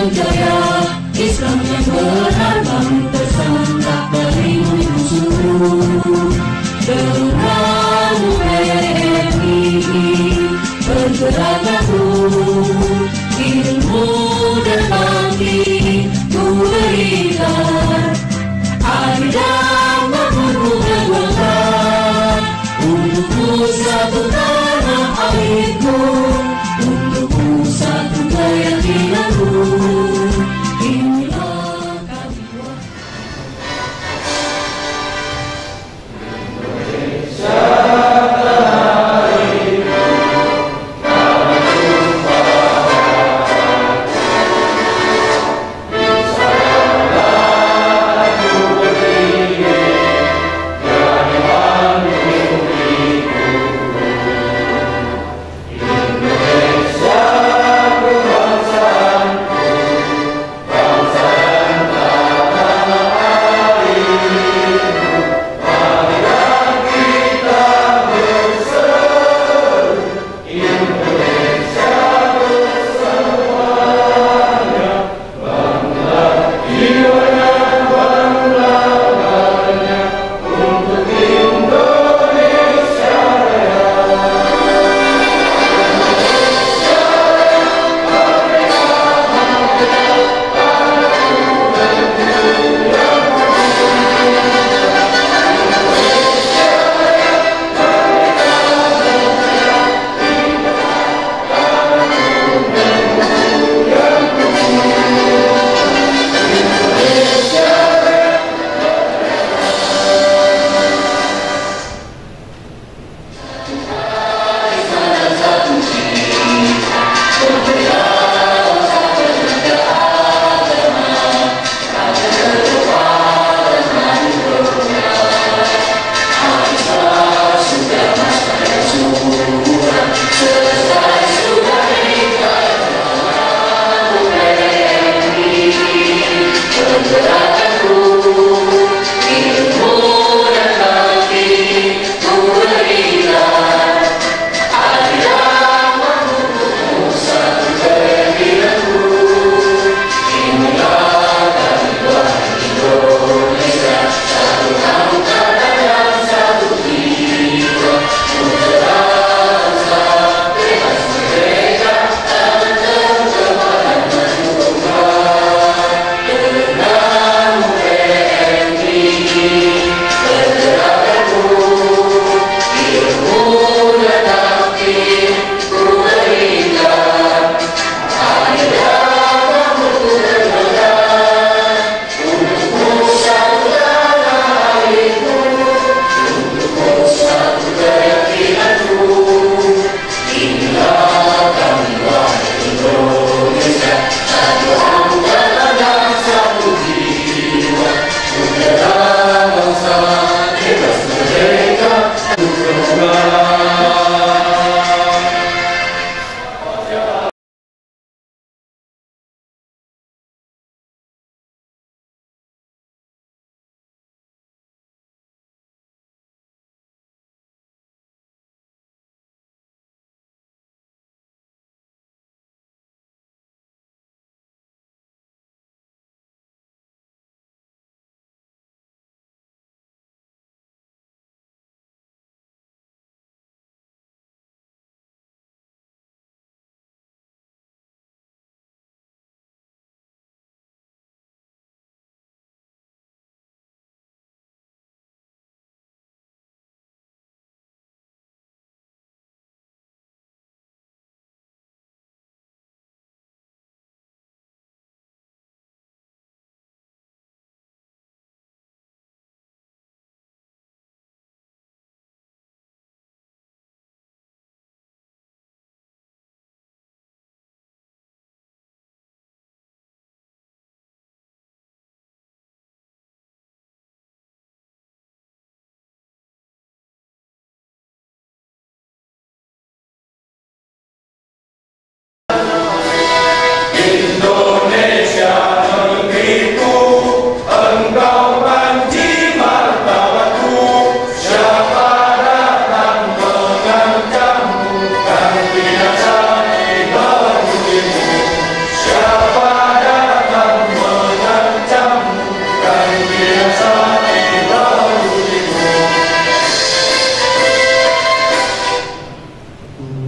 berjaya, Islam yang benar kami tersentak dari musuh. Dengan WNI bergerak terus, ilmu dan bakti ku berikan, adil dan mampu ku perjuangkan, untukku satu tanah airku, untukku satu keyakinanku. Inilah kami buat Indonesia.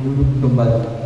duduk kembali.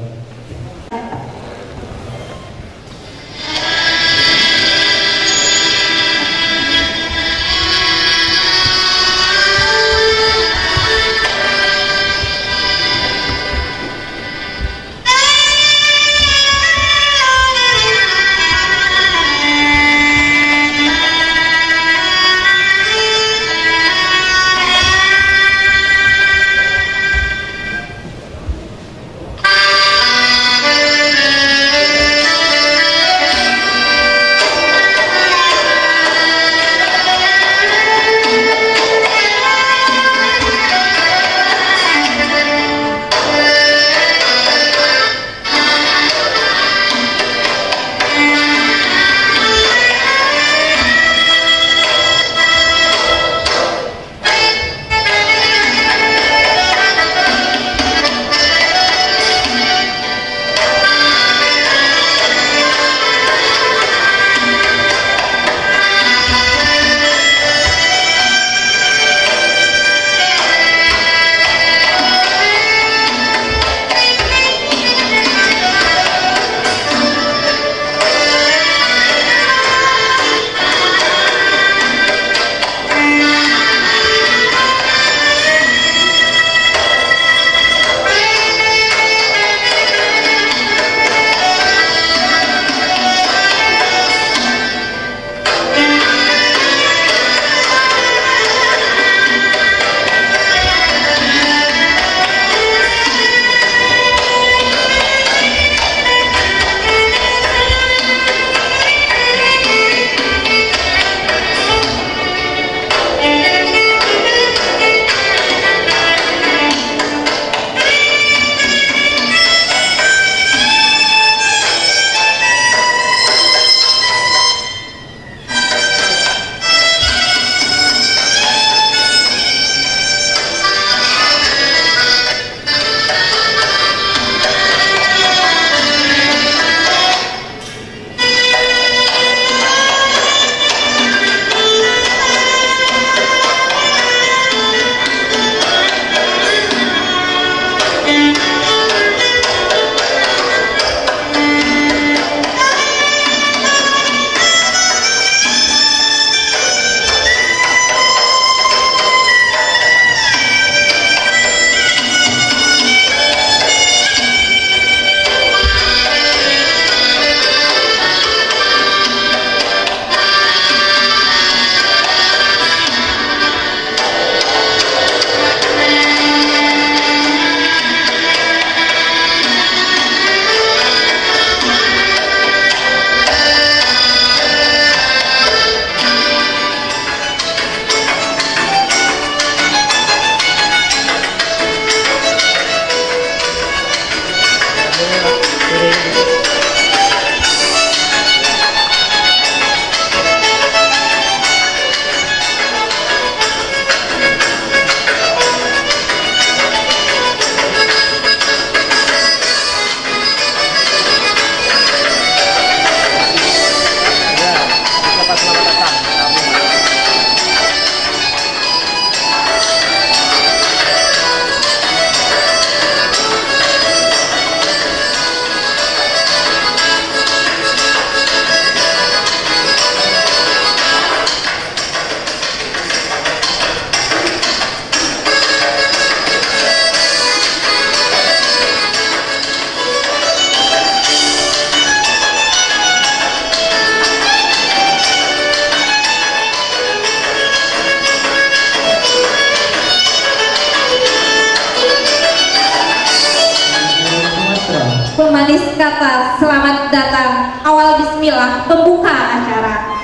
Pemanis kata selamat datang, awal bismillah pembuka acara.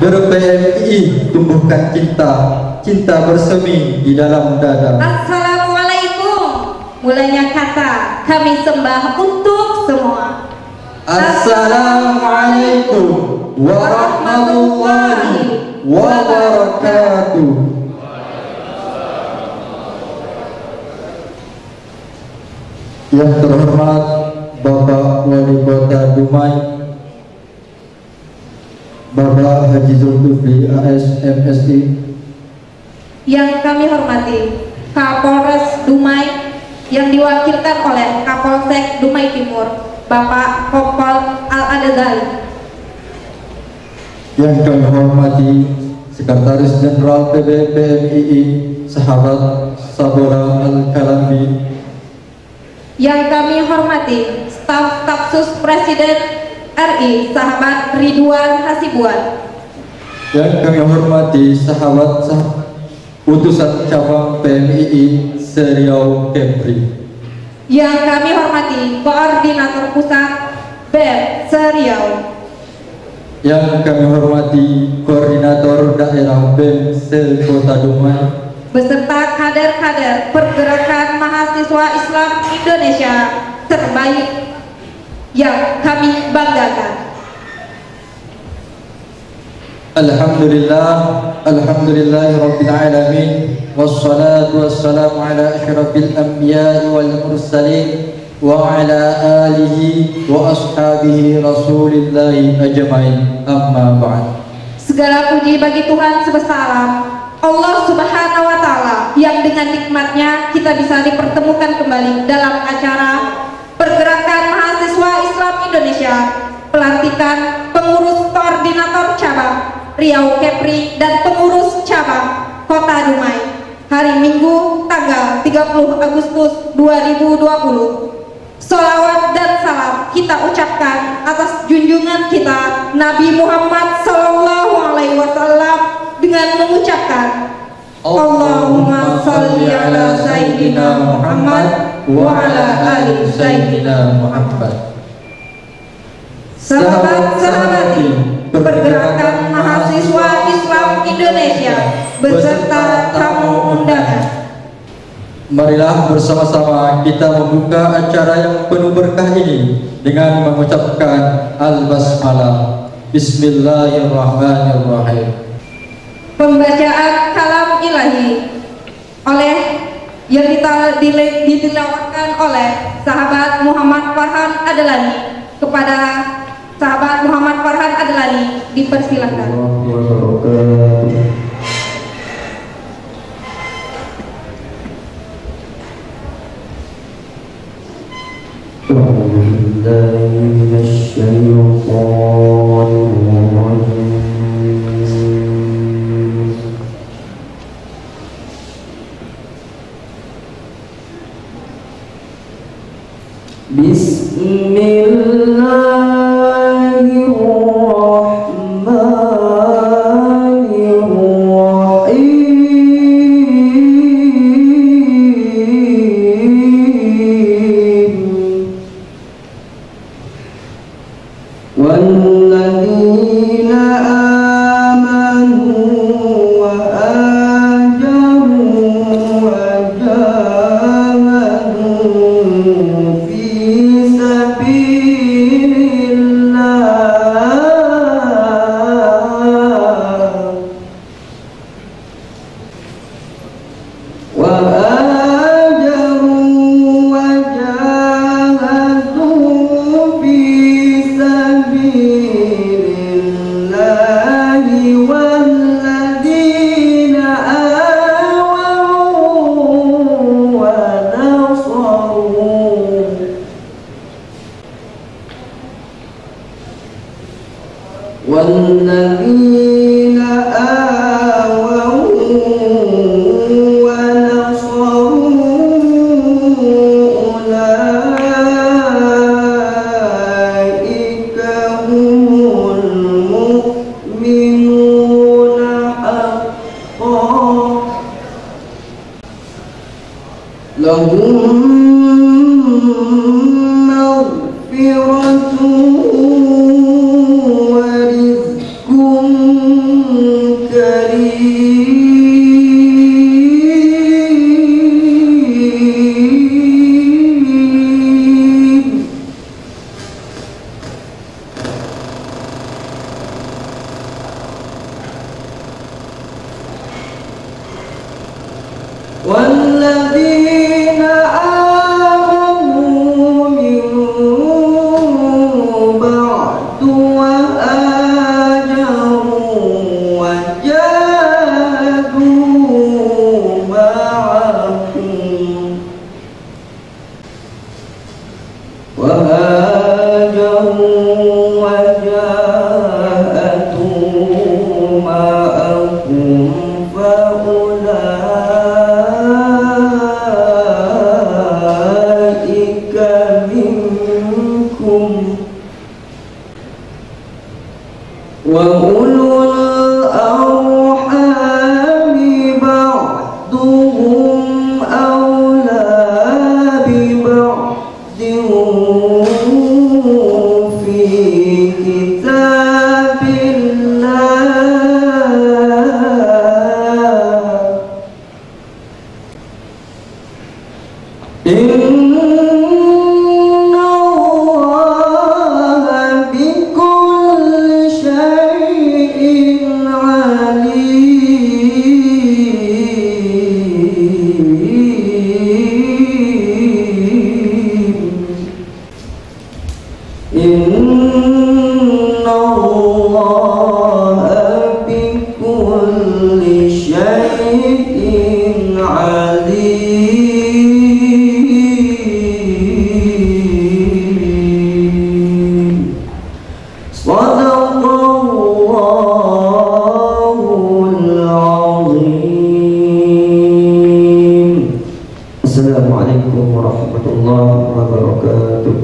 Ber-PMI tumbuhkan cinta, cinta bersemi di dalam dada. Assalamualaikum, mulanya kata kami sembah untuk semua. Assalamualaikum warahmatullahi wabarakatuh. Yang terhormat Bapak Wali Kota Dumai, Bapak Haji Zulkifli AS MSI. Yang kami hormati Kapolres Dumai yang diwakilkan oleh Kapolsek Dumai Timur, Bapak Kompol Al-Adadali. Yang kami hormati Sekretaris Jenderal PB PMII Sahabat Sabora Al-Kalambi. Yang kami hormati Staf Stafsus Presiden RI Sahabat Ridwan Hasibuan. Yang kami hormati sahabat utusan cabang PMII Seriau Kepri. Yang kami hormati Koordinator Pusat BEM Seriau. Yang kami hormati Koordinator Daerah BEM Kota Dumai beserta kader-kader Pergerakan Mahasiswa Islam Indonesia terbaik yang kami banggakan. Alhamdulillahi Rabbil Alamin, wassalatu wassalamu ala ashrafil anbiya'i wal mursalin wa ala alihi wa ashabihi rasulillahi ajma'in, amma ba'd. Segala puji bagi Tuhan semesta alam, Allah Subhanahu wa Ta'ala, yang dengan nikmatnya kita bisa dipertemukan kembali dalam acara Pergerakan Mahasiswa Islam Indonesia, pelantikan pengurus koordinator cabang Riau Kepri dan pengurus cabang Kota Dumai hari Minggu tanggal 30 Agustus 2020. Sholawat dan salam kita ucapkan atas junjungan kita Nabi Muhammad SAW dengan mengucapkan Allahumma sholli ala Sayyidina Muhammad wa ala ali Sayyidina Muhammad. Sahabat-sahabati Pergerakan Mahasiswa Islam Indonesia beserta tamu undangan, marilah bersama-sama kita membuka acara yang penuh berkah ini dengan mengucapkan Al-Basmalah. Bismillahirrahmanirrahim. Pembacaan kalam ilahi oleh yang ditilawatkan oleh sahabat Muhammad Farhan Adlani. Kepada sahabat Muhammad Farhan Adlani dipersilahkan. والذين آمنوا وآجروا وجاهدوا في سبيل الله والذين آووا ونصروا أولئك هم المؤمنون حقا لهم مغفرة والذين Assalamualaikum warahmatullahi wabarakatuh.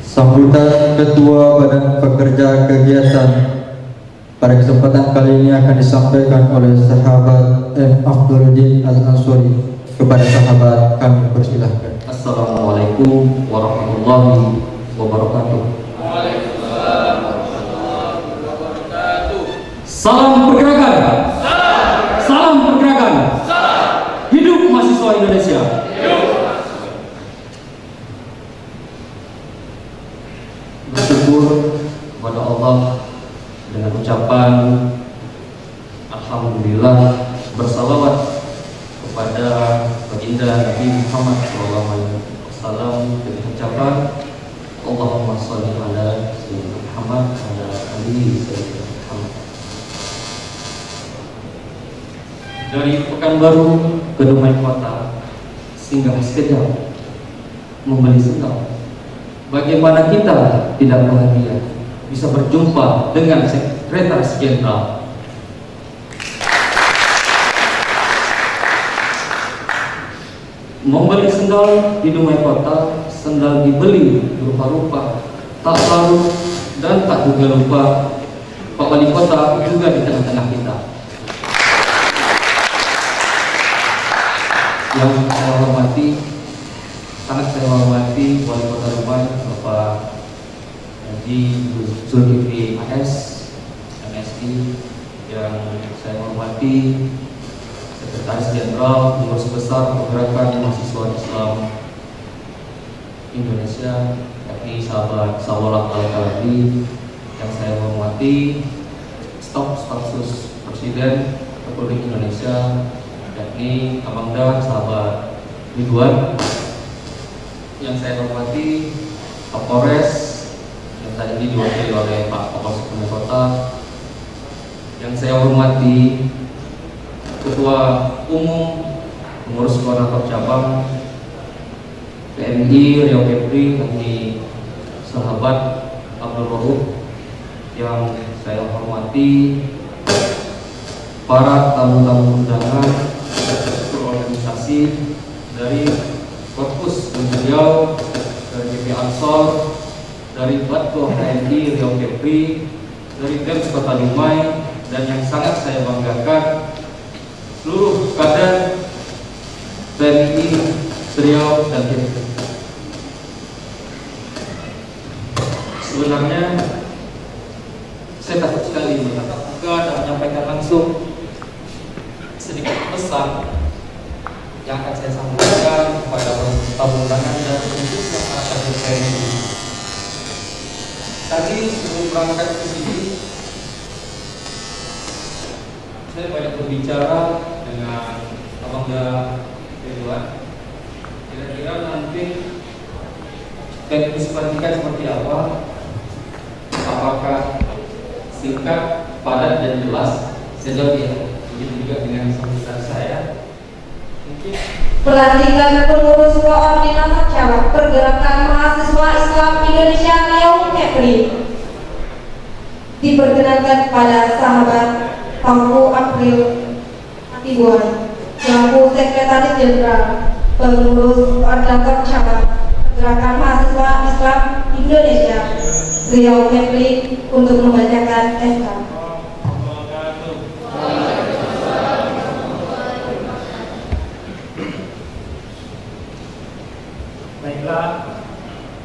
Sambutan Ketua Badan Pekerja Kegiatan pada kesempatan kali ini akan disampaikan oleh sahabat M. Abduluddin Al-Ansori. Kepada sahabat kami persilahkan. Assalamualaikum warahmatullahi wabarakatuh. Salam pergerakan. Salam pergerakan. Hidup mahasiswa Indonesia. Bersyukur kepada Allah dengan ucapan alhamdulillah, bersalawat kepada baginda Nabi Muhammad SAW dengan ucapan Allahumma sholli ala sayyidina Muhammad ala alihi sayyidina Muhammad. Dari Pekanbaru ke Dumai Kota singgah sekedar membeli sendal. Bagaimana kita tidak bahagia bisa berjumpa dengan Sekretaris Jenderal. Membeli sendal di Dumai Kota, sendal dibeli berupa-rupa, tak lalu dan tak juga lupa Pak Wali Kota juga di tengah-tengah kita. Yang saya hormati, sangat saya hormati Wali Kota Dumai Bapak Haji Zulkifli AS MSI, yang saya hormati Sekretaris Jenderal Pengurus Besar Pergerakan Mahasiswa Islam Indonesia, yakni sahabat Sawolah Al-Kalabi. Yang saya hormati Staf Stafsus Presiden Republik Indonesia, yakni Kamangda sahabat Ridwan. Yang saya hormati Kapolres yang tadi ini diwakili oleh Pak Kapolres Dumai Kota. Yang saya hormati Ketua Umum Pengurus Koordinator Cabang PMI Riau Kepri, yakni sahabat Abdul Rohub. Yang saya hormati para tamu-tamu undangan berorganisasi dari Korpus Riau, dari GP Ansor, dari Batko HMI Riau Kepri, dari Dems Kota Dumai, dan yang sangat saya banggakan seluruh kader TNI Riau dan Kepri. Sebenarnya saya takut sekali dan menyampaikan langsung sedikit pesan yang akan saya sampaikan kepada tamu undangan dan khususnya para TNI. Tadi sebelum berangkat ke sini, saya banyak berbicara dengan Abangda Ridwan. Kira-kira nanti teknis pelantikan seperti apa? Apakah singkat, padat, dan jelas? Saya jawab ya. Begitu juga dengan sambutan saya. Pelantikan pengurus koordinator cabang Pergerakan Mahasiswa Islam Indonesia Riau Kepri diperkenalkan pada sahabat Tauku April Atibuan selaku Sekretaris Jenderal Pengurus Koordinator Cabang Pergerakan Mahasiswa Islam Indonesia Riau Kepri untuk membacakan SK. Baiklah,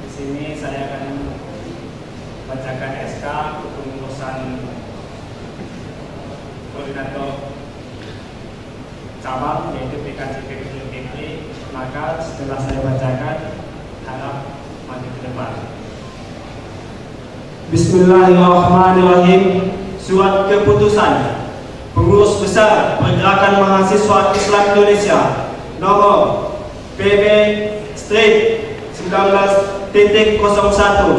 di sini saya akan bacakan SK pengurusan koordinator cabang yaitu PKJP Rio Kepri. Maka setelah saya bacakan, harap maju ke depan. Bismillahirrahmanirrahim. Surat keputusan Pengurus Besar Pergerakan Mahasiswa Islam Indonesia nomor PB Strip 19.01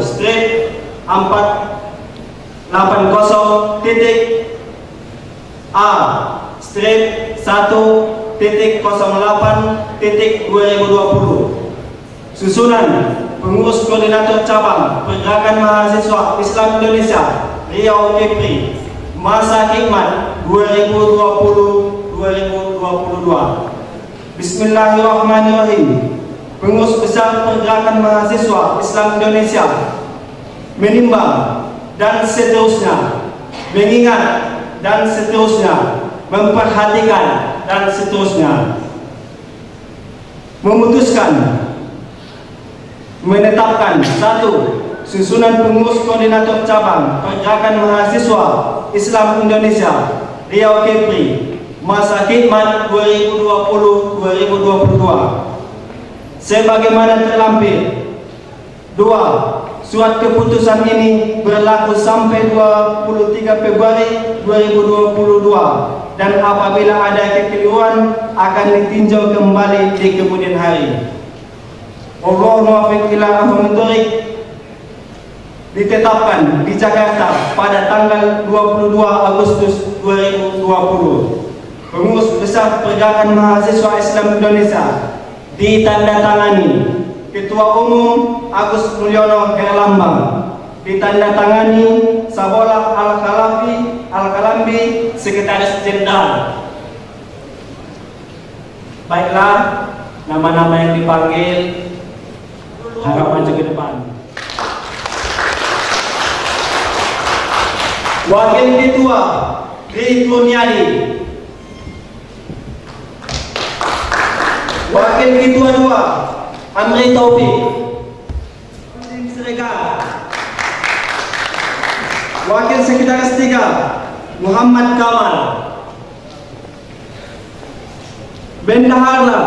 Strip 480.A Strip 1.08.2020. Susunan Pengurus Koordinator Cabang Pergerakan Mahasiswa Islam Indonesia Riau Kepri, masa khidmat 2020-2022. Bismillahirrahmanirrahim. Pengurus Besar Pergerakan Mahasiswa Islam Indonesia menimbang dan seterusnya, mengingat dan seterusnya, memperhatikan dan seterusnya, memutuskan menetapkan satu, susunan pengurus koordinator cabang Pergerakan Mahasiswa Islam Indonesia Riau Kepri, masa khidmat 2020-2022 sebagaimana terlampir. Dua, surat keputusan ini berlaku sampai 23 Februari 2022 dan apabila ada kekeliruan akan ditinjau kembali di kemudian hari. Wallahu muwaffiq ila aqwamit thoriq. Ditetapkan di Jakarta pada tanggal 22 Agustus 2020. Pengurus Besar Pergerakan Mahasiswa Islam Indonesia ditandatangani Ketua Umum Agus Mulyono Herlambang, ditandatangani Sabola Al-Kalambi, Sekretaris Jenderal. Baiklah, nama-nama yang dipanggil harap maju ke depan. Wakil Ketua Tri Kurniadi, Wakil Ketua 2 Amri Taufik, Wakil Sekretaris 3 Muhammad Kamal, Bendahara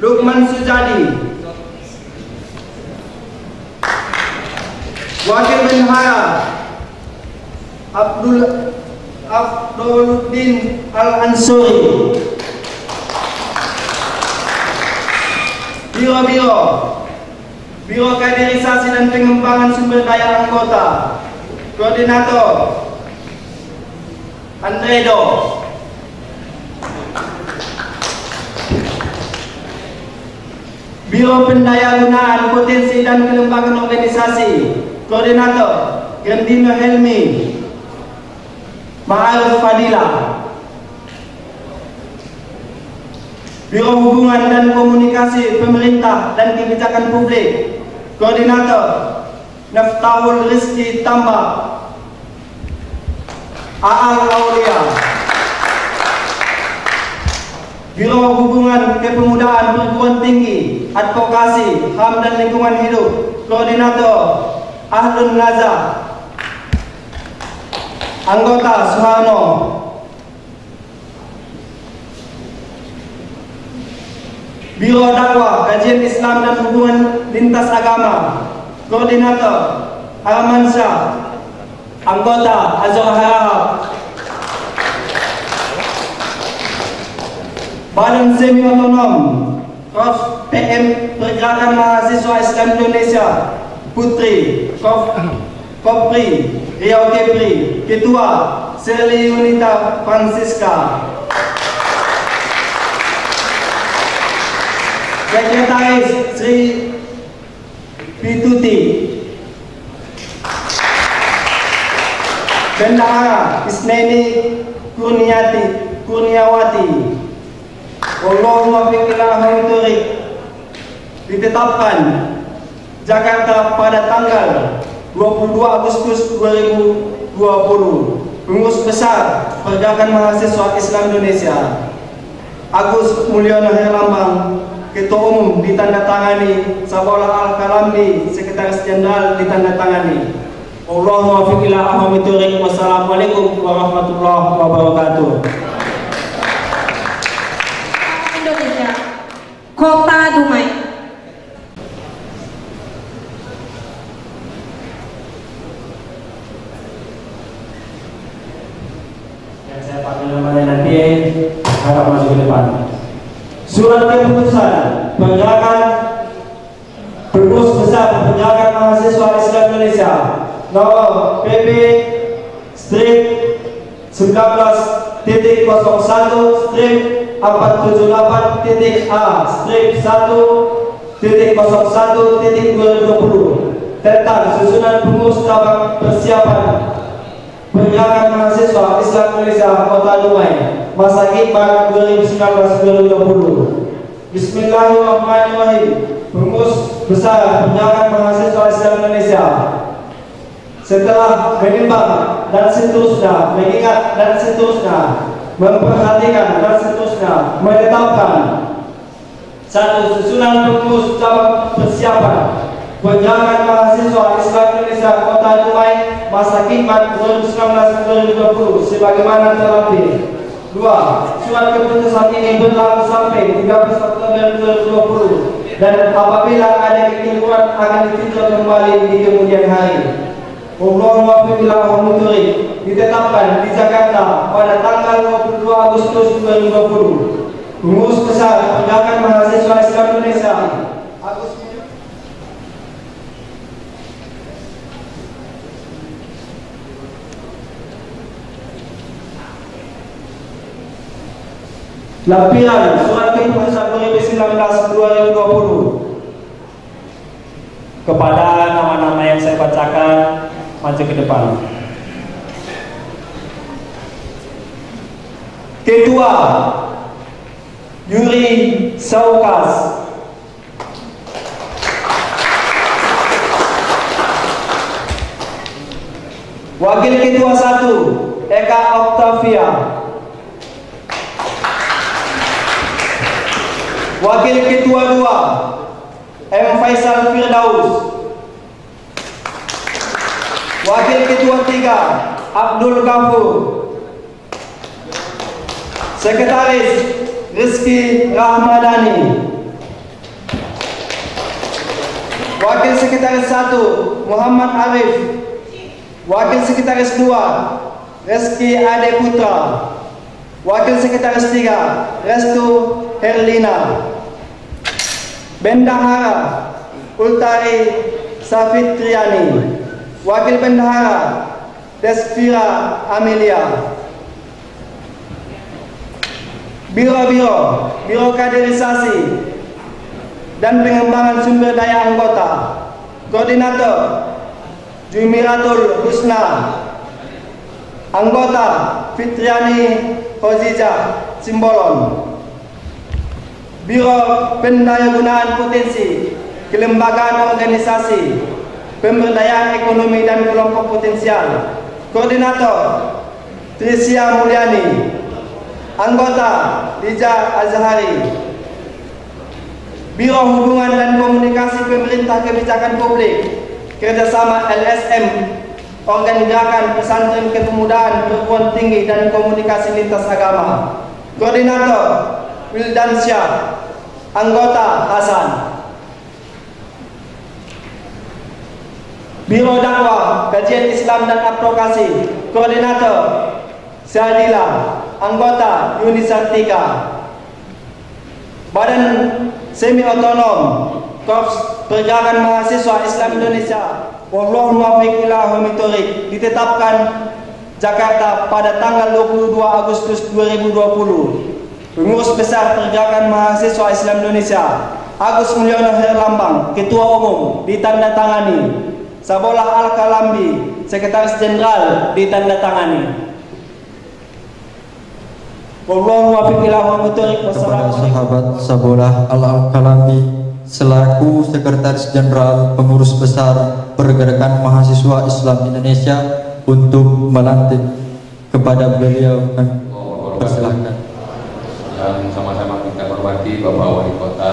Lukman Sujadi, Wakil Bendahara Abduluddin Al-Ansuri, Biro Kaderisasi dan Pengembangan Sumber Daya Anggota, Koordinator Andredo, Biro Pendayagunaan Potensi dan Pengembangan Organisasi, Koordinator Gendino Helmi, Ma'arif Fadila, Biro Hubungan dan Komunikasi Pemerintah dan Kebijakan Publik, Koordinator Naftahul Rizki Tambah, Aal Aulia, Biro Hubungan Kepemudaan Perguruan Tinggi, Advokasi, HAM dan Lingkungan Hidup, Koordinator Ahlun Nazar, Anggota Suharno, Biro Dakwah, Kajian Islam dan Hubungan Lintas Agama, Koordinator Arman Syah, Anggota Azhar Harahap, Badan Semi Otonom, Prof. PM Pergerakan Mahasiswa Islam Indonesia, Putri, Kopri, Riau Kepri, Ketua Seli Yunita Francisca, Sekretaris Sri Pituti, Bendahara Isneni Kurniawati. Wallahu muwaffiq ila aqwamit thoriq. Ditetapkan Jakarta pada tanggal 22 Agustus 2020. Pengurus Besar Pergerakan Mahasiswa Islam Indonesia Agus Mulyono Herlambang, Ketua Umum ditandatangani Sabola Al-Kalambi, Sekretaris Jenderal ditandatangani. Wallahu muwaffiq ila aqwamit thoriq. Wassalamualaikum warahmatullahi wabarakatuh. Kota Dumai. Yang saya panggil namanya nanti harap masuk ke depan. Surat keputusan pergerakan Pengurus Besar Pergerakan Mahasiswa Islam Indonesia nomor PP strip 19.01/478.A strip 1.01.2020 tentang susunan pengurus cabang persiapan Pergerakan Mahasiswa Islam Indonesia Kota Dumai masa khidmat 2019-2020. Bismillahirrahmanirrahim. Pengurus Besar Pergerakan Mahasiswa Islam Indonesia setelah menimbang dan seterusnya, mengingat dan seterusnya, memperhatikan dan seterusnya, menetapkan satu, susunan pengurus cabang persiapan Pergerakan Mahasiswa Islam Indonesia Kota Dumai masa khidmat 2019-2020 sebagaimana terlampir. 2. Surat keputusan ini berlaku sampai 13 Oktober 2020 dan apabila ada kekeliruan akan ditinjau kembali di kemudian hari. Ditetapkan di Jakarta pada tanggal 22 Agustus 2020. Pengurus Besar Pergerakan Mahasiswa Islam Indonesia Lampiran Surat Keputusan 2019-2020 Kepada nama-nama yang saya bacakan, maju ke depan. Ketua Yuri Saukas, Wakil Ketua 1 Eka Octavia, Wakil Ketua 2 M. Faisal Firdaus, Wakil Ketua 3 Abdul Ghafur, Sekretaris Rizky Rahmadani, Wakil Sekretaris 1 Muhammad Arif, Wakil Sekretaris 2 Rizky Ade Putra, Wakil Sekretaris 3 Restu Herlina, Bendahara Ultari Safitriani, Wakil Bendahara Desvira Amelia. Biro Kaderisasi dan Pengembangan Sumber Daya Anggota, Koordinator Jumiratul Husna, Anggota Fitriani Hozija Simbolon. Biro Pendayagunaan Potensi, Kelembagaan Organisasi, Pemberdayaan Ekonomi dan Kelompok Potensial, Koordinator Trisia Mulyani, Anggota Lija Azhari. Biro Hubungan dan Komunikasi Pemerintah Kebijakan Publik, Kerjasama LSM, Organ Gerakan Pesantren Kepemudaan Perguruan Tinggi dan Komunikasi Lintas Agama, Koordinator Wildansyah, Anggota Hasan. Biro Dakwah, Kajian Islam dan Advokasi, Koordinator Syadila, Anggota Yunisartika. Badan Semi Otonom Korps Pergerakan Mahasiswa Islam Indonesia Wallahu muwaffiq ila aqwamit thoriq ditetapkan Jakarta pada tanggal 22 Agustus 2020. Pengurus Besar Pergerakan Mahasiswa Islam Indonesia Agus Mulyono Herlambang, Ketua Umum, ditandatangani. Sabolah Al-Kalambi, Sekretaris Jenderal, ditandatangani. Kepada sahabat Sabolah Al-Kalambi selaku Sekretaris Jenderal Pengurus Besar Pergerakan Mahasiswa Islam Indonesia untuk melantik kepada beliau, persilahkan. Yang sama-sama kita hormati Bapak Wali Kota,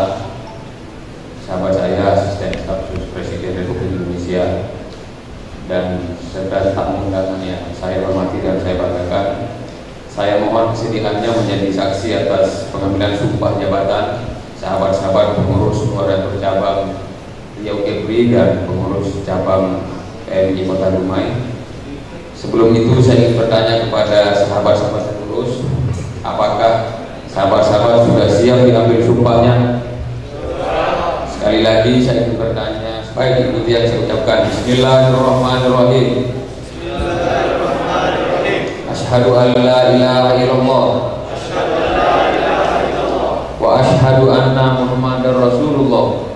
sahabat saya, Asisten Staf Sus Presiden Republik Indonesia, dan serta tamu undangan yang saya hormati dan saya banggakan. Saya mohon kesediaannya menjadi saksi atas pengambilan sumpah jabatan sahabat-sahabat pengurus koordinator cabang Riau Kepri dan pengurus cabang PMI Kota Dumai. Sebelum itu saya ingin bertanya kepada sahabat-sahabat pengurus, apakah sahabat-sahabat sudah siap diambil sumpahnya? Sekali lagi saya ingin bertanya, baik ikuti yang saya ucapkan. Bismillahirrahmanirrahim. Asyhadu an la ilaha illallah wa asyhadu anna Muhammadar Rasulullah.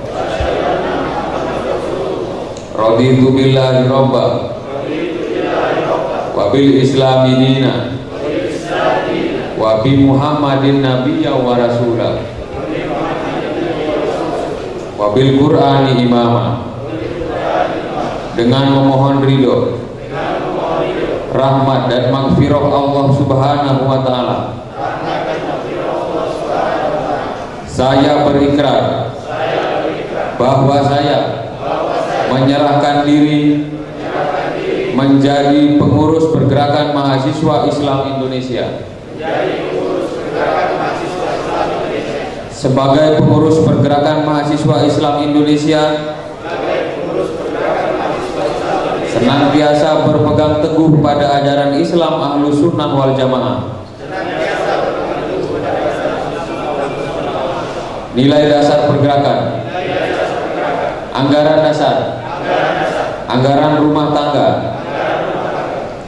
Raditu billahi robba wa bil islami dina wa bi Muhammadin nabiyya wa rasulah wa bil Qur'ani imama. Dengan memohon ridho, rahmat dan maghfirah Allah Subhanahu wa taala, saya berikrar bahwa saya menyerahkan diri menjadi pengurus pergerakan mahasiswa Islam Indonesia. Sebagai pengurus pergerakan mahasiswa Islam Indonesia, senantiasa berpegang teguh pada ajaran Islam Ahlus Sunnah wal Jamaah. Nilai dasar pergerakan, anggaran dasar, anggaran rumah tangga,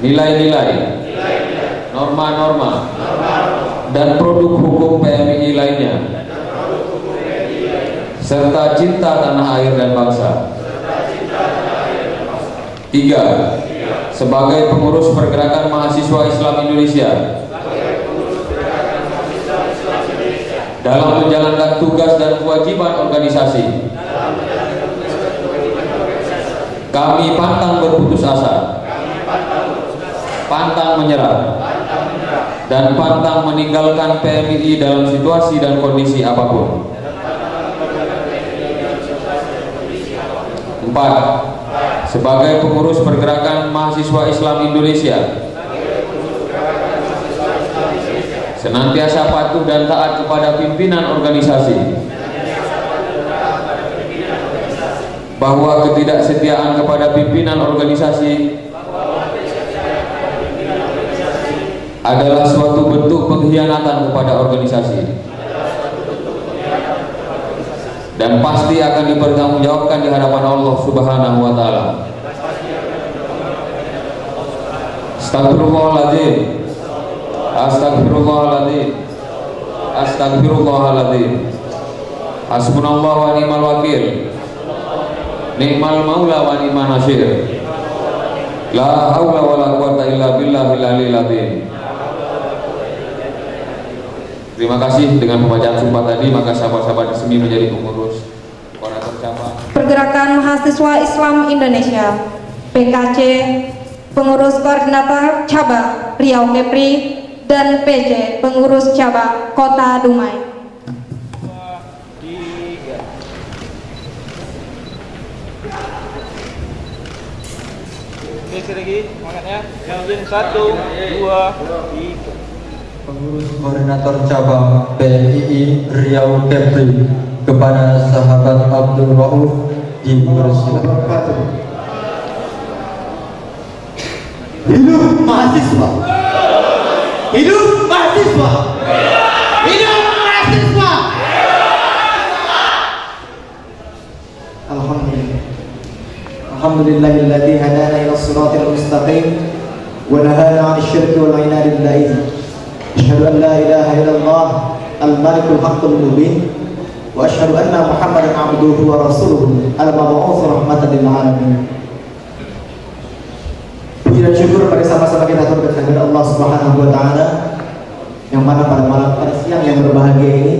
nilai-nilai, norma-norma, dan produk hukum PMI lainnya, serta cinta tanah air dan bangsa. 3. Sebagai pengurus pergerakan mahasiswa Islam Indonesia, dalam menjalankan tugas dan kewajiban organisasi, kami pantang berputus asa, pantang menyerah, dan pantang meninggalkan PMI dalam situasi dan kondisi apapun. 4. Sebagai pengurus pergerakan mahasiswa Islam Indonesia, senantiasa patuh dan taat kepada pimpinan organisasi, bahwa ketidaksetiaan kepada pimpinan organisasi adalah suatu bentuk pengkhianatan kepada organisasi dan pasti akan dipertanggungjawabkan di hadapan Allah Subhanahu wa taala. Astagfirullahaladzim. Astagfirullahaladzim. Astagfirullahaladzim. Hasbunallah wa ni'mal wakil. Ni'mal maula wa ni'man nasir. La haula wa la quwata illa billahil aliyil azim. Terima kasih. Dengan pembacaan sumpah tadi, maka sahabat-sahabat resmi menjadi pengurus koordinator cabang Pergerakan Mahasiswa Islam Indonesia PKC, pengurus koordinator cabang Riau Kepri, dan PJ pengurus cabang Kota Dumai. Sekali lagi semangatnya. Yang 1, 2, 3. Pengurus koordinator cabang PMII Riau Kepri kepada sahabat Abdul Rauf dipersilakan. Hidup mahasiswa! Hidup mahasiswa! Hidup mahasiswa! Alhamdulillah. Alhamdulillahilladzi hadana ila siratal mustaqim wa nahana 'anil syirki wal 'inadi billahi. Asyhadu an la ilaha illallah al-malikul haqqul mubin wa asyhadu anna Muhammadan 'abduhu wa rasuluhu al-mab'uts rahmatan lil 'alamin. Puji dan syukur pada sama-sama kita aturkan kepada Allah Subhanahu wa taala, yang mana pada siang yang berbahagia ini,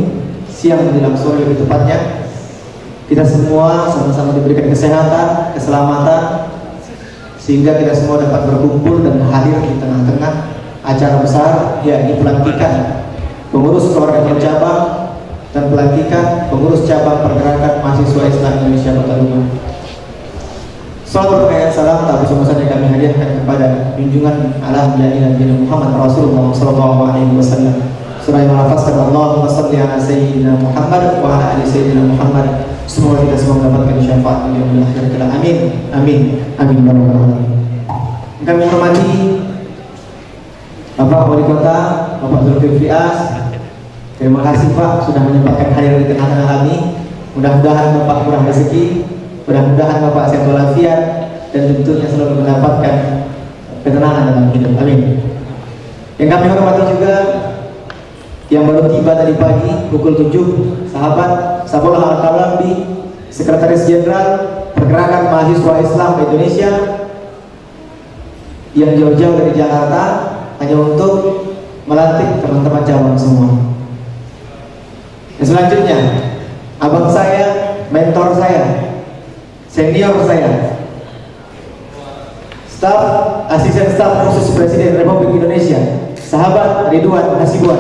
siang menjelang sore lebih tepatnya, kita semua sama-sama diberikan kesehatan, keselamatan, sehingga kita semua dapat berkumpul dan hadir di tengah-tengah acara besar, yakni pelantikan pengurus koordinator cabang dan pelantikan pengurus cabang pergerakan mahasiswa Islam Indonesia Kota Dumai. Salawat berkaitan salam tak bersama-sama kami hadiahkan kepada junjungan ala Nabi Muhammad Rasulullah SAW. surah yang melafazkan Allahumma shalli ala sayyidina Muhammad wa ala ali sayyidina Muhammad. Semoga kita semua mendapatkan syafaat di yaumil akhir. Amin. Amin. Amin ya rabbal alamin. Kami hormati Bapak Wali Kota, Bapak Zulkifli As. Terima kasih Pak sudah menyempatkan hadir di tengah-tengah kami. Mudah-mudahan Bapak kurang rezeki, mudah-mudahan Bapak sehat walafiat, dan tentunya selalu mendapatkan ketenangan dalam hidup. Amin. Yang kami hormati juga yang baru tiba tadi pagi pukul 7, sahabat Sabollah Al-Kalambi, Sekretaris Jenderal Pergerakan Mahasiswa Islam Indonesia, yang jauh-jauh dari Jakarta hanya untuk melantik teman-teman cabang semua. Dan selanjutnya, abang saya, mentor saya, senior saya, asisten staf khusus Presiden Republik Indonesia, sahabat Ridwan Hasibuan.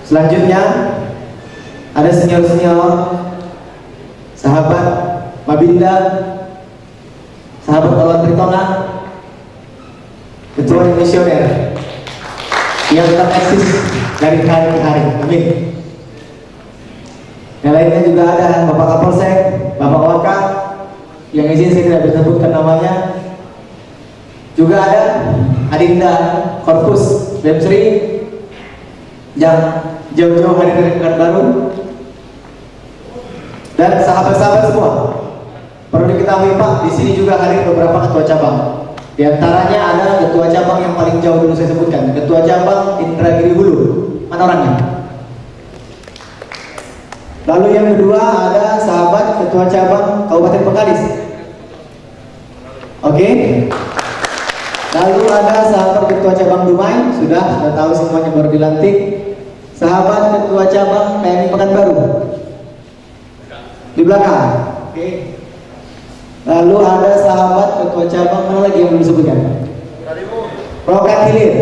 Selanjutnya ada senior-senior, sahabat Mabinda, sahabat Olon Tritona, ketua misioner yang tetap eksis dari hari ke hari. Amin. Yang lainnya juga ada Bapak Kapolsek, Bapak Waka, yang izin saya tidak bisa sebutkan namanya. Juga ada Adinda Korpus Demsri yang jauh-jauh hadir dari Pekanbaru, dan sahabat-sahabat semua. Perlu diketahui Pak, di sini juga hadir beberapa ketua cabang. Di antaranya ada ketua cabang yang paling jauh dulu saya sebutkan, ketua cabang Indragiri Hulu. Mana orangnya? Lalu yang kedua ada sahabat ketua cabang Kabupaten Bengkalis. Oke. Lalu ada sahabat ketua cabang Dumai, sudah tahu semuanya baru dilantik. Sahabat ketua cabang TNI Pekanbaru di belakang. Oke. Lalu ada sahabat ketua cabang mana lagi yang belum disebutkan? Rokat Hilir.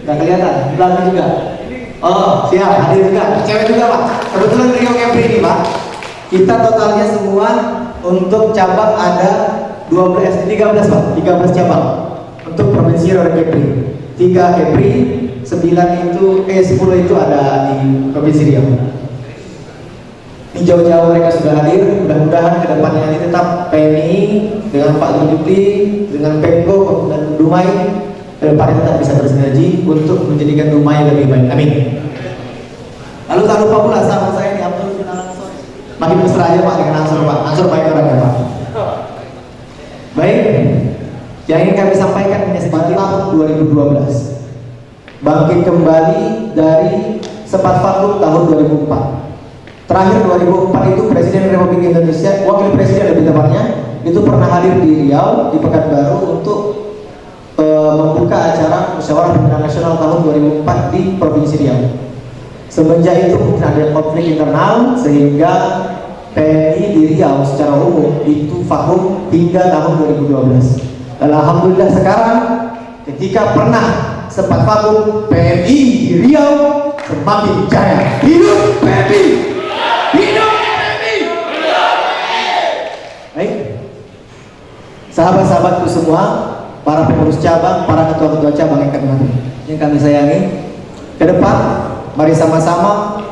Nggak kelihatan, di belakang juga. Oh, siap, hadir juga. Cewek juga Pak. Kebetulan Rio Kepri ini Pak. Kita totalnya semua untuk cabang ada 13 Pak, 13 cabang untuk Provinsi Rio Kepri. 3 Kepri, 10 itu ada di Provinsi Riau. Di jauh-jauh mereka sudah hadir. Mudah-mudahan kedepannya ini tetap PNI dengan Pak Zulkifli, dengan Pemko dan Dumai kedepannya tetap bisa bersinergi untuk menjadikan Dumai lebih baik. Amin. Lalu tak lupa pula sahabat saya di Abdul bin Al-Ansor. Makin mesra aja Pak dengan Ansor Pak. Ansor baik orangnya Pak. Baik. Yang ingin kami sampaikan hanya sebagai tahun 2012. Bangkit kembali dari sempat vakum tahun 2004. Terakhir 2004 itu Presiden Republik Indonesia, Wakil Presiden lebih tepatnya, itu pernah hadir di Riau, di Pekanbaru untuk membuka acara Musyawarah Pimpinan Nasional tahun 2004 di Provinsi Riau. Semenjak itu mungkin ada konflik internal sehingga PNI di Riau secara umum itu vakum hingga tahun 2012. Dan alhamdulillah sekarang ketika pernah sempat vakum, PNI di Riau semakin jaya. Hidup PNI! Hidup PNI! Baik, sahabat-sahabatku semua, para pengurus cabang, para ketua-ketua cabang yang kami sayangi, ke depan mari sama-sama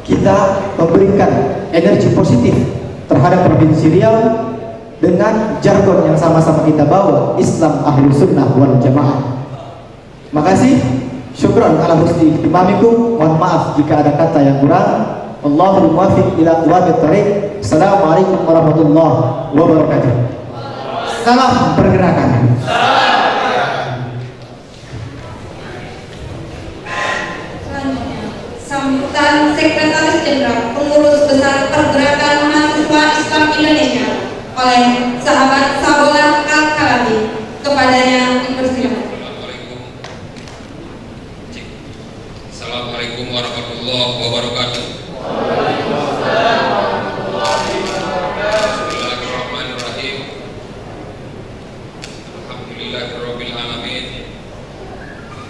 kita memberikan energi positif terhadap Provinsi Riau dengan jargon yang sama-sama kita bawa, Islam Ahlus Sunnah wal Jamaah. Makasih, syukran ala husni imamikum. Mohon maaf jika ada kata yang kurang. Allahul muwaffiq ila aqwamit thoriq. Assalamualaikum warahmatullahi wabarakatuh. Salam pergerakan. Sambutan Sekretaris Jenderal Pengurus Besar Pergerakan Mahasiswa Islam Indonesia oleh sahabat Sabollah Al-Kalambi. Kepadanya dipersilakan. Assalamualaikum warahmatullahi wabarakatuh. Bismillahirrahmanirrahim. Alhamdulillahirabbil alamin.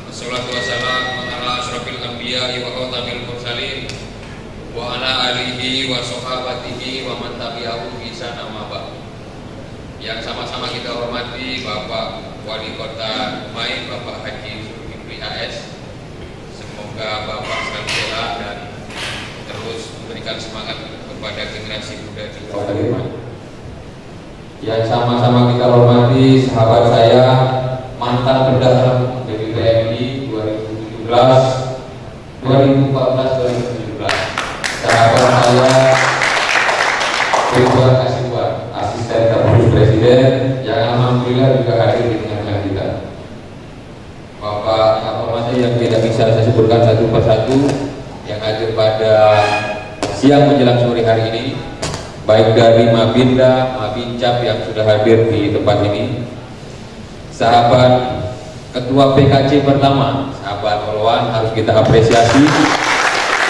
Wassalatu wassalamu ala asyrofil anbiya'i wa khatamil mursalin wa ala alihi wa sahabatihi wa man tabi'ahum bi ihsan amma ba'd. Yang sama-sama kita hormati Bapak Wali Kota Dumai Bapak Haji Zulkifli AS. Semoga Bapak selalu sehat dan terus memberikan semangat kepada generasi muda di Kota Dumai. Yang sama-sama kita hormati sahabat saya, mantan bendahara PBPMI 2017, 2014, 2017. Sahabat saya Ridwan Kasihwan, asisten terkhusus Presiden, yang alhamdulillah juga hadir di tengah-tengah kita. Bapak yang hormati yang tidak bisa saya sebutkan satu persatu yang hadir pada siang menjelang sore hari ini, baik dari Mabinda, Mabincap yang sudah hadir di tempat ini, sahabat Ketua PKC pertama, sahabat Olwan, harus kita apresiasi.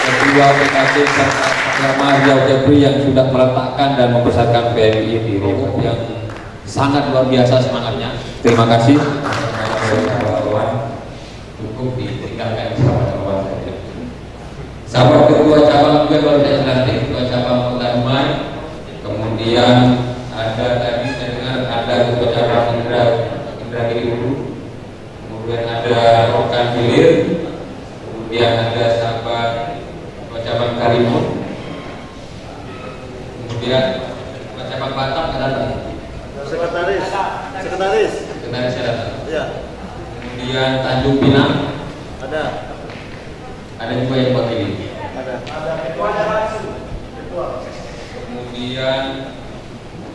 Ketua PKC serta Riau Kepri yang sudah meletakkan dan membesarkan PMI di Riau yang sangat luar biasa semangatnya. Terima kasih. Cukup ditinggalkan sahabat Olwan saja. Sahabat Ketua Cabang juga luar biasa nanti, Ketua Cabang Kota Dumai. Kemudian ada tadi saya dengar ada Ketua Cabang Indragiri Hulu. Kemudian ada Rokan Hilir. Kemudian ada sahabat Ketua Cabang Karimun. Kemudian Ketua Cabang Batam ada lagi. Sekretaris ada. Ya. Kemudian Tanjung Pinang ada juga yang wakili. Kemudian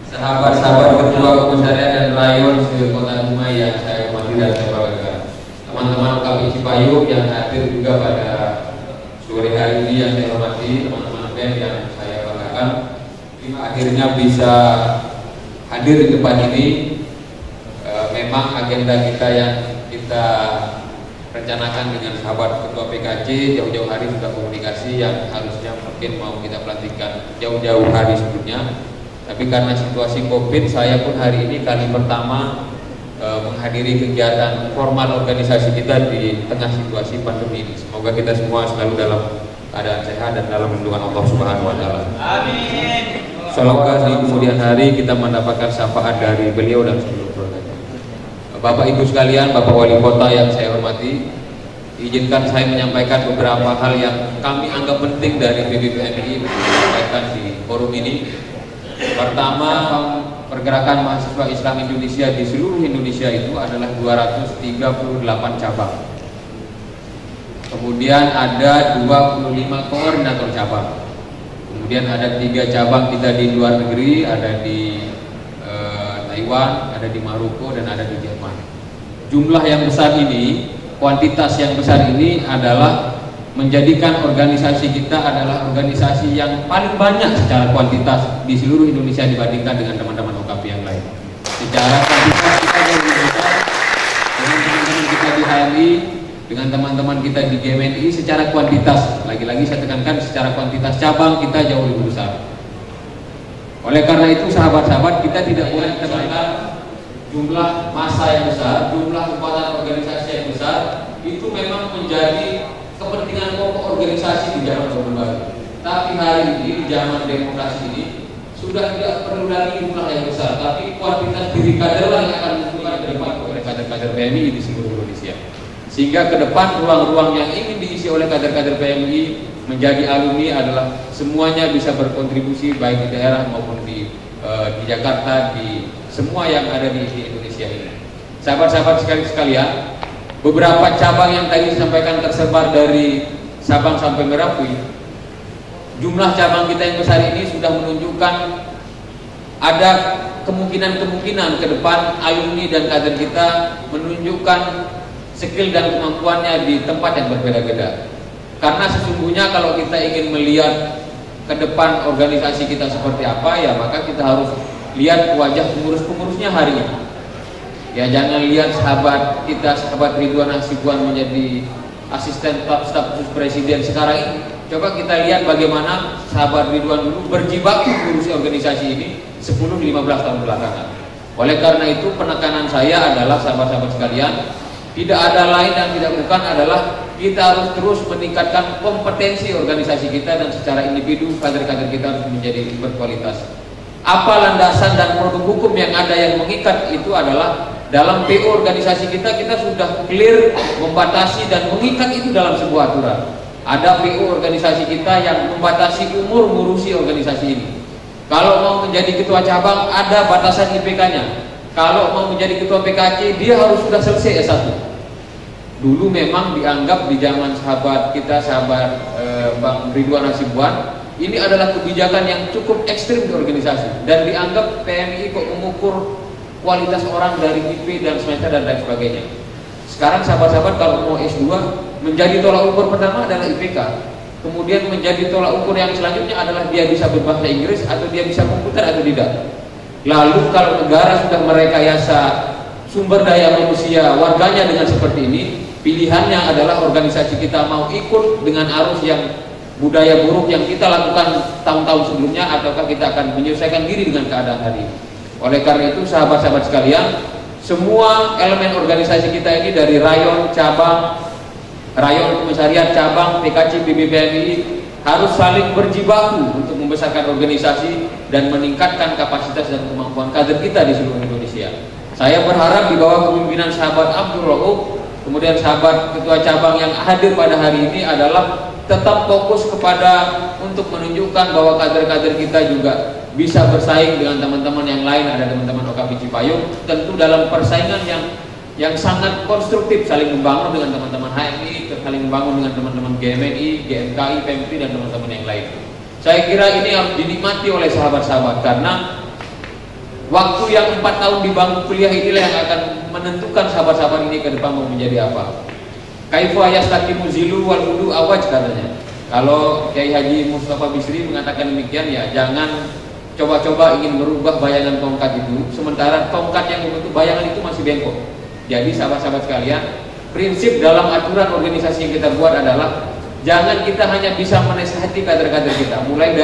sahabat-sahabat Ketua Komisariat dan Rayon Kota Dumai yang saya hormati dan saya banggakan. Teman-teman kami Cipayung yang hadir juga pada sore hari ini yang saya hormati, teman-teman BEM yang saya banggakan. Akhirnya bisa hadir di tempat ini. Memang agenda kita yang kita rencanakan dengan sahabat Ketua PKC jauh-jauh hari sudah komunikasi yang harusnya mungkin mau kita pelantikan jauh-jauh hari sebelumnya. Tapi karena situasi COVID, saya pun hari ini kali pertama menghadiri kegiatan formal organisasi kita di tengah situasi pandemi ini. Semoga kita semua selalu dalam keadaan sehat dan dalam lindungan Allah Subhanahu wa taala. Amin. Semoga di kemudian hari kita mendapatkan syafaat dari beliau dan seluruh keluarganya. Bapak Ibu sekalian, Bapak Wali Kota yang saya hormati, izinkan saya menyampaikan beberapa hal yang kami anggap penting dari PBPMI untuk disampaikan di forum ini. Pertama, pergerakan mahasiswa Islam Indonesia di seluruh Indonesia itu adalah 238 cabang. Kemudian ada 25 koordinator cabang. Kemudian ada 3 cabang kita di luar negeri, ada di Taiwan, ada di Maroko, dan ada di Jerman. Jumlah yang besar ini, kuantitas yang besar ini adalah menjadikan organisasi kita adalah organisasi yang paling banyak secara kuantitas di seluruh Indonesia dibandingkan dengan teman-teman OKP yang lain. Secara kuantitas kita jauh lebih besar dengan teman-teman kita di HMI, dengan teman-teman kita di GMNI. Secara kuantitas, lagi-lagi saya tekankan, secara kuantitas cabang kita jauh lebih besar. Oleh karena itu sahabat-sahabat, kita tidak boleh tekankan jumlah massa yang besar, jumlah kekuatan organisasi yang besar, itu memang menjadi kepentingan pokok organisasi di zaman Orde Baru. Tapi hari ini di zaman demokrasi ini sudah tidak perlu lagi jumlah yang besar, tapi kuantitas diri kaderlah yang akan menentukan ke depan oleh kader-kader PMI di seluruh Indonesia. Sehingga ke depan ruang-ruang yang ingin diisi oleh kader-kader PMI menjadi alumni adalah semuanya bisa berkontribusi baik di daerah maupun di Jakarta, di semua yang ada di Indonesia ini. Sahabat-sahabat sekalian, beberapa cabang yang tadi disampaikan tersebar dari Sabang sampai Merauke. Jumlah cabang kita yang besar ini sudah menunjukkan ada kemungkinan-kemungkinan ke depan alumni dan kader kita menunjukkan skill dan kemampuannya di tempat yang berbeda-beda. Karena sesungguhnya kalau kita ingin melihat ke depan organisasi kita seperti apa, ya maka kita harus lihat wajah pengurus-pengurusnya hari ini. Ya, jangan lihat sahabat kita, sahabat Ridwan Hasibuan menjadi asisten staf khusus presiden sekarang ini. Coba kita lihat bagaimana sahabat Ridwan dulu berjibaku mengurusi organisasi ini 10-15 tahun belakangan. Oleh karena itu penekanan saya adalah sahabat-sahabat sekalian, tidak ada lain dan tidak bukan adalah kita harus terus meningkatkan kompetensi organisasi kita, dan secara individu kader-kader kita harus menjadi berkualitas. Apa landasan dan produk hukum yang ada yang mengikat itu adalah dalam PO organisasi kita sudah clear membatasi dan mengikat itu dalam sebuah aturan. Ada PO organisasi kita yang membatasi umur ngurusi organisasi ini. Kalau mau menjadi ketua cabang ada batasan IPK-nya. Kalau mau menjadi ketua PKC dia harus sudah selesai S1. Dulu memang dianggap di zaman sahabat kita, Bang Ridwan Hasibuan, ini adalah kebijakan yang cukup ekstrim di organisasi dan dianggap PMI kok mengukur kualitas orang dari IP dan semester dan lain sebagainya. Sekarang sahabat-sahabat kalau mau S2 menjadi tolak ukur pertama adalah IPK. Kemudian menjadi tolak ukur yang selanjutnya adalah dia bisa berbahasa Inggris atau dia bisa komputer atau tidak. Lalu kalau negara sudah merekayasa sumber daya manusia warganya dengan seperti ini, pilihannya adalah organisasi kita mau ikut dengan arus yang budaya buruk yang kita lakukan tahun-tahun sebelumnya, ataukah kita akan menyelesaikan diri dengan keadaan hari ini. Oleh karena itu sahabat-sahabat sekalian, semua elemen organisasi kita ini dari rayon, cabang, rayon komisariat, cabang, PKC, PBPMI harus saling berjibaku untuk membesarkan organisasi dan meningkatkan kapasitas dan kemampuan kader kita di seluruh Indonesia. Saya berharap di bawah kepemimpinan sahabat Abdul Rauf, kemudian sahabat ketua cabang yang hadir pada hari ini adalah tetap fokus kepada untuk menunjukkan bahwa kader-kader kita juga bisa bersaing dengan teman-teman yang lain. Ada teman-teman OKP Cipayung, tentu dalam persaingan yang sangat konstruktif, saling membangun dengan teman-teman HMI, saling membangun dengan teman-teman GMNI, GMKI, PMPI dan teman-teman yang lain. Saya kira ini harus dinikmati oleh sahabat-sahabat karena waktu yang 4 tahun di bangku kuliah inilah yang akan menentukan sahabat-sahabat ini ke depan mau menjadi apa. Kaifa yastaqimu zilu wal wudu awaj katanya. Kalau Kiai Haji Mustafa Bisri mengatakan demikian, ya jangan coba-coba ingin merubah bayangan tongkat itu sementara tongkat yang membentuk bayangan itu masih bengkok. Jadi sahabat-sahabat sekalian, prinsip dalam aturan organisasi yang kita buat adalah jangan kita hanya bisa menasihati kader-kader kita, mulai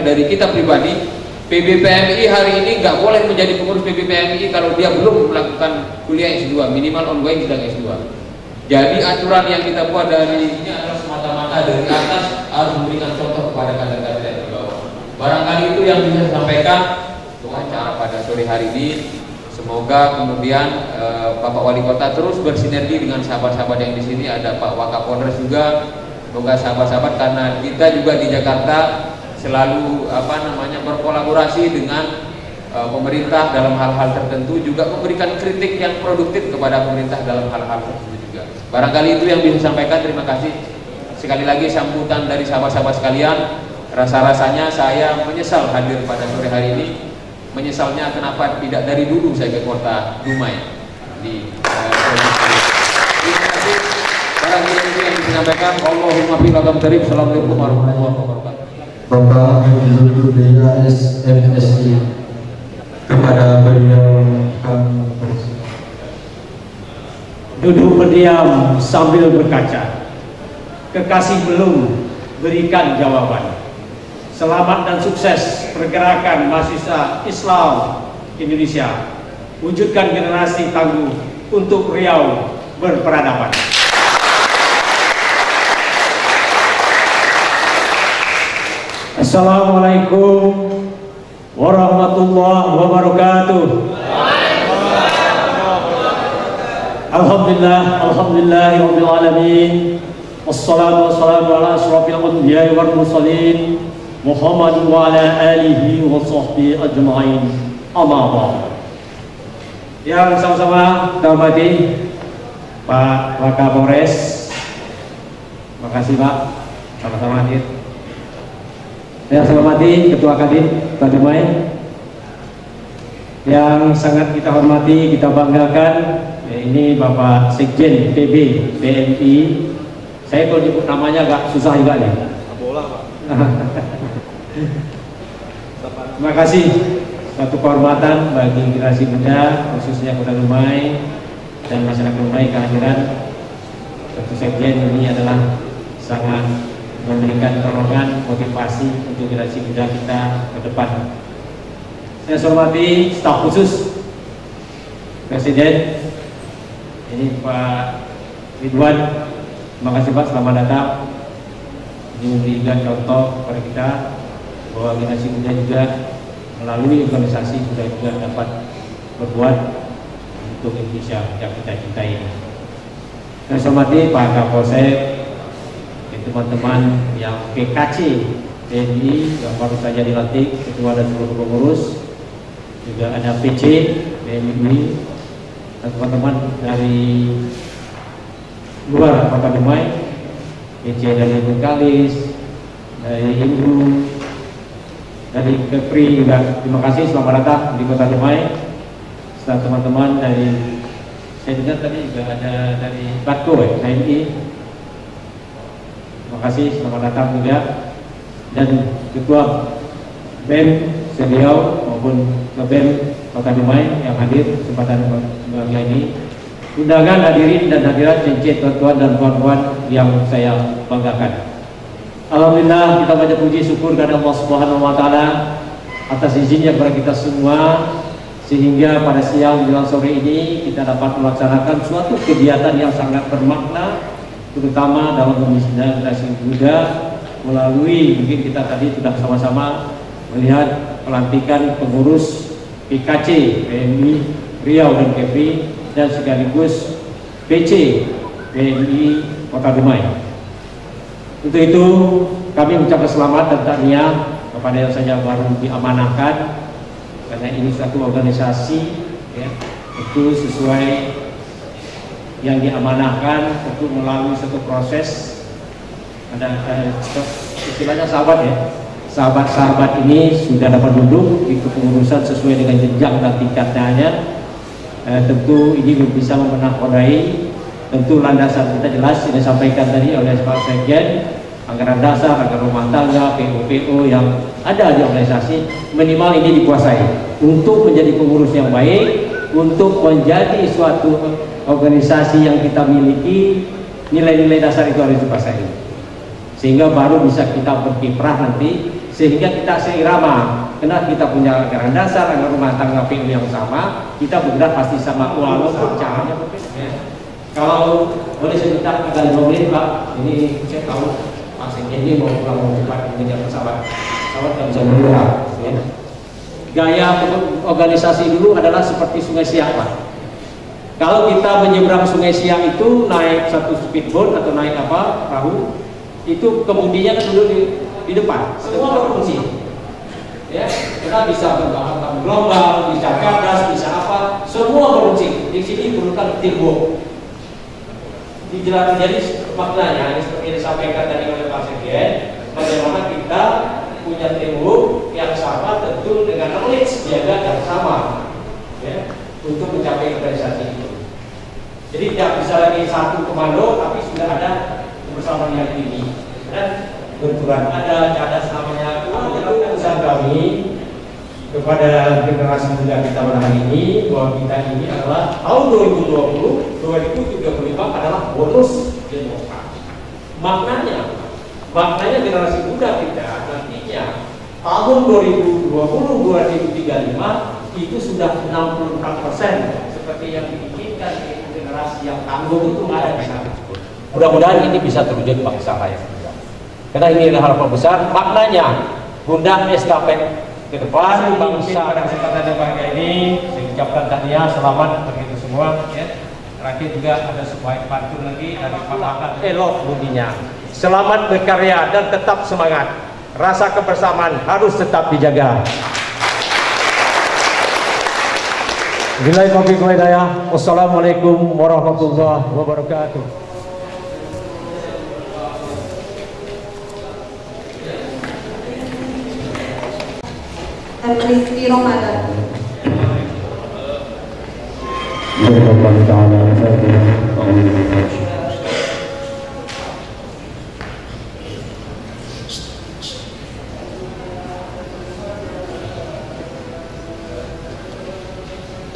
dari kita pribadi. PBPMI hari ini nggak boleh menjadi pengurus PBPMI kalau dia belum melakukan kuliah S2, minimal ongoing sedang S2. Jadi aturan yang kita buat dari ini adalah semata-mata dari atas harus memberikan contoh kepada kader-kader yang di bawah. Barangkali itu yang bisa saya sampaikan untuk acara pada sore hari ini. Semoga kemudian Bapak Wali Kota terus bersinergi dengan sahabat-sahabat yang di sini. Ada Pak Wakapolres juga. Semoga sahabat-sahabat, karena kita juga di Jakarta selalu berkolaborasi dengan pemerintah dalam hal-hal tertentu, juga memberikan kritik yang produktif kepada pemerintah dalam hal-hal tertentu juga. Barangkali itu yang bisa disampaikan. Terima kasih sekali lagi sambutan dari sahabat-sahabat sekalian. Rasa-rasanya saya menyesal hadir pada sore hari ini. Menyesalnya kenapa tidak dari dulu saya ke kota Dumai di terima kasih. Barangkali itu yang disampaikan. Allahumma billahi tarif. Assalamualaikum warahmatullahi wabarakatuh. Bapak Hafizul Kuliah SMSI, kepada beliau kami persilakan. Duduk berdiam sambil berkaca. Kekasih belum berikan jawaban. Selamat dan sukses pergerakan mahasiswa Islam Indonesia. Wujudkan generasi tangguh untuk Riau berperadaban. Assalamualaikum warahmatullahi wabarakatuh. Alhamdulillahirabbil alamin. Wassalatu wassalamu ala asyrafil anbiya'i wal mursalin Muhammad wa ala alihi wa sahbihi ajma'in. Amma ba'd. Yang sama-sama kita hormati Pak Wakapolres. Terima kasih Pak, sama-sama hadir. Yang saya hormati Ketua Kadin Kota Dumai, yang sangat kita hormati, kita banggakan, ini Bapak Sekjen PB PMI. Saya kalau nyebut namanya agak susah juga nih. Bola Pak. Terima kasih, satu kehormatan bagi generasi muda khususnya Kota Dumai dan masyarakat Dumai kehadiran Ketua Sekjen ini adalah sangat memberikan dorongan, motivasi untuk generasi muda kita ke depan. Saya hormati staf khusus Presiden, ini Pak Ridwan. Terima kasih Pak, selamat datang. Ini memberikan contoh kepada kita bahwa generasi muda juga melalui organisasi sudah juga dapat berbuat untuk Indonesia yang kita cintai. Saya hormati Pak Kapolsek, teman-teman yang PKC TNI yang baru saja dilantik, ketua dan seluruh pengurus, juga ada PC TNI dan teman-teman dari luar Kota Dumai, PC dari Bengkalis, dari Ibu, dari Kepri juga. Terima kasih, selamat datang di Kota Dumai. Setelah teman-teman dari, saya dengar tadi juga ada dari Batko TNI. Terima kasih, selamat datang juga. Dan Ketua BEM Seriau maupun BEM Kota Dumai yang hadir kesempatan bahagia ini. Undangan hadirin dan hadirat cincin tuan-tuan dan puan-puan yang saya banggakan. Alhamdulillah, kita banyak puji syukur kepada Allah Subhanahu wa taala atas izinnya kepada kita semua, sehingga pada siang menjelang sore ini kita dapat melaksanakan suatu kegiatan yang sangat bermakna, terutama dalam generasi muda, melalui mungkin kita tadi sudah sama-sama melihat pelantikan pengurus PKC PMI Riau dan Kepri dan sekaligus PC PMI Kota Dumai. Untuk itu kami mengucapkan selamat dan tahniah kepada yang saja baru diamanahkan, karena ini suatu organisasi ya, itu sesuai yang diamanahkan untuk melalui satu proses. Ada istilahnya sahabat ya, sahabat-sahabat ini sudah dapat duduk di kepengurusan sesuai dengan jenjang dan tingkatnya. Tentu ini bisa menakodai, tentu landasan kita jelas ini disampaikan tadi oleh Pak Sekjen, anggaran dasar, anggaran rumah tangga, PO yang ada di organisasi minimal ini dikuasai untuk menjadi pengurus yang baik, untuk menjadi suatu organisasi yang kita miliki, nilai-nilai dasar itu harus dikuasai, sehingga baru bisa kita berkiprah nanti, sehingga kita seirama. Karena kita punya anggaran dasar, anggaran rumah tangga PU yang sama, kita bergerak pasti sama, walaupun caranya berbeda ya. Kalau boleh saya minta agak 5 menit Pak, ini saya tahu Pak Sekjen ini mau pulang mau cepat mengejar pesawat nggak bisa bergerak ya. Gaya organisasi dulu adalah seperti Sungai Siak Pak. Kalau kita menyeberang Sungai Siak itu naik satu speedboat atau naik apa perahu, itu kemudinya kan dulu di depan semua berfungsi ya, kita bisa berbahan gelombang, bisa kandas, bisa apa, semua berfungsi. Di sini perlukan teamwork. Dijelaskan jadi maknanya ini seperti yang disampaikan tadi oleh Pak Sekjen, bagaimana kita punya teamwork yang sama, tentu dengan knowledge jaga yang sama ya, untuk mencapai organisasi itu. Jadi tidak bisa lagi satu komando, tapi sudah ada kebersamaan yang tinggi. Dan kebetulan ada cadas namanya, itu pesan kami kepada generasi muda kita pada hari ini, bahwa kita ini adalah tahun 2020, 2035 adalah bonus demokrasi. Maknanya generasi muda kita nantinya tahun 2020-2035 itu sudah 64% seperti yang diinginkan di generasi yang tangguh itu ada di sana. Mudah-mudahan ini bisa terwujud bangsa lain. Karena ini adalah harapan besar, maknanya Bunda estafet ke depan bangsa. Pada kesempatan yang bahagia ini saya ucapkan tahniah, selamat begitu semua ya. Terakhir juga ada sebuah pantun lagi dari Pak Makan, elok bunyinya, selamat berkarya dan tetap semangat, rasa kebersamaan harus tetap dijaga. Billahi taufiq wal hidayah. Wassalamualaikum warahmatullahi wabarakatuh. Rizki Ramadan.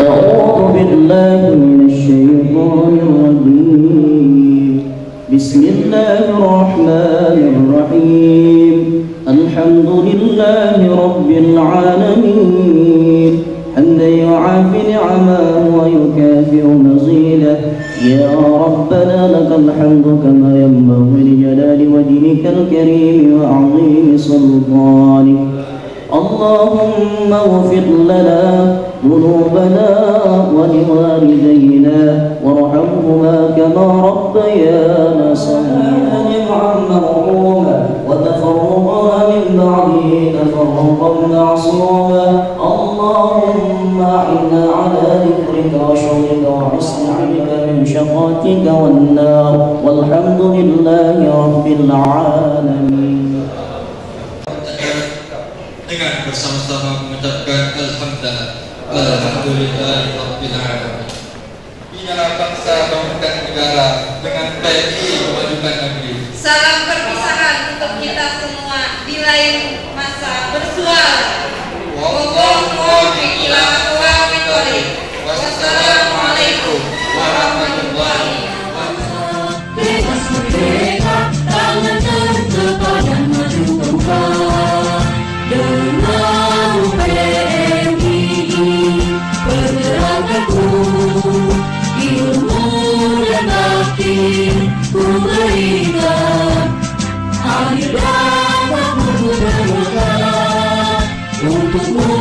أعوذ بالله من الشيطان الرجيم. بسم الله الرحمن الرحيم. الحمد لله رب العالمين حمدا يعافي نعمه ويكافئ مزيده. يا ربنا لك الحمد كما ينبغي لجلال وجهك الكريم وعظيم سلطانك. اللهم اغفر لنا ذنوبنا ولوالدينا وارحمهما كما ربيانا صغيرا جمعا مرحوما وتفرقنا من بعده تفرقا معصوما اللهم أعنا على ذكرك وشكرك وحسن عبادتك من شقاتك والنار والحمد لله رب العالمين. Dengan bersama-sama mengucapkan Alhamdulillahirabbil alamin. Inilah bangsa memajukan negara dengan TNI memajukan negeri. Salam perpisahan untuk kita semua di lain masa bersuara. Wassalamualaikum warahmatullahi wabarakatuh. Bebas merdeka, tangan terdepan dan maju terbuka. Dengan UPMI pergerakanku, ilmu dan bakti ku berikan. Akhir dan aku berdoa untukmu.